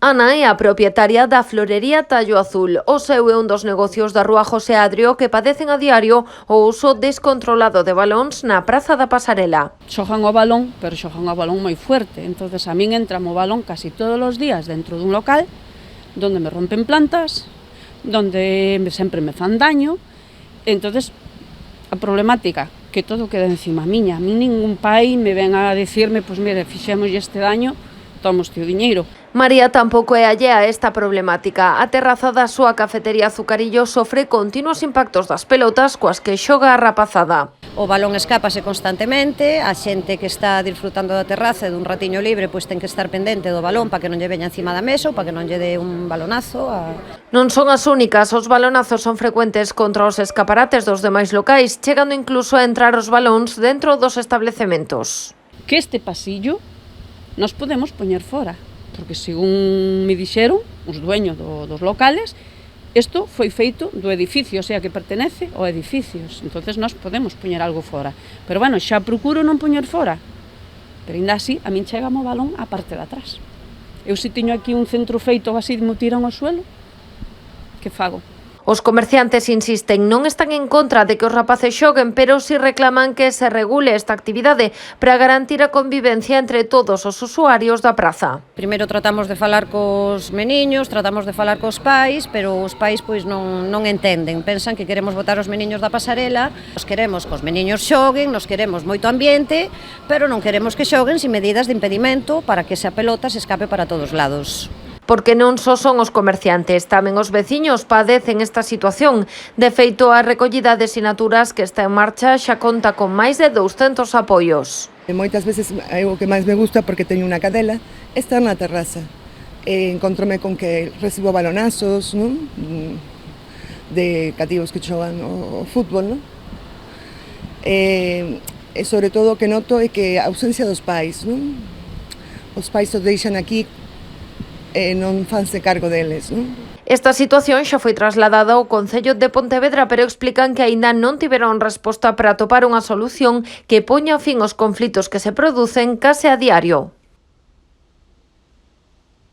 Ana é a propietaria da florería Tallo Azul. O seu é un dos negocios da rúa José Adrio que padecen a diario o uso descontrolado de balóns na Praza da Pasarela. Xogan o balón, pero xogan o balón moi fuerte. Entonces a min entra o balón casi todos os días dentro dun local donde me rompen plantas, donde sempre me fan daño. Entonces a problemática que todo queda encima miña. A mí ningún pai me ven a decirme, pois mire, fixemos este daño, tomoste o diñeiro. María tampouco é allea a esta problemática. A terraza da súa cafetería Azucarillo sofre continuos impactos das pelotas coas que xoga a rapazada. O balón escápase constantemente, a xente que está disfrutando da terraza dun ratiño libre pois ten que estar pendente do balón para que non lle veña encima da mesa ou para que non lle dé un balonazo. Non son as únicas, os balonazos son frecuentes contra os escaparates dos demais locais, chegando incluso a entrar os balóns dentro dos establecementos. Que este pasillo nos podemos poñer fora, porque según me dixeron os dueños dos locales, isto foi feito do edificio, o sea que pertenece ao edificio, entonces nós podemos poñer algo fora. Pero bueno, xa procuro non poñer fora, pero ainda así a min chega o balón á parte de atrás. Eu se teño aquí un centro feito así me tiran ao suelo, que fago? Os comerciantes insisten, non están en contra de que os rapaces xoguen, pero si reclaman que se regule esta actividade para garantir a convivencia entre todos os usuarios da praza. Primeiro tratamos de falar cos meniños, tratamos de falar cos pais, pero os pais pois non entenden, pensan que queremos botar os meniños da pasarela, nos queremos que os meniños xoguen, nos queremos moito ambiente, pero non queremos que xoguen sin medidas de impedimento para que esa pelota se escape para todos lados. Porque non só son os comerciantes, tamén os veciños padecen esta situación. De feito, a recollida de sinaturas que está en marcha xa conta con máis de 200 apoios. Moitas veces o que máis me gusta, porque teño unha cadela, estar na terraza. Encontrome con que recibo balonazos, non? De cativos que xogan o fútbol, non? E sobre todo o que noto é que a ausencia dos pais, non? Os pais os deixan aquí non fanse cargo deles, non? Esta situación xa foi trasladada ao Concello de Pontevedra, pero explican que aínda non tiveron resposta para atopar unha solución que poña fin aos conflitos que se producen case a diario.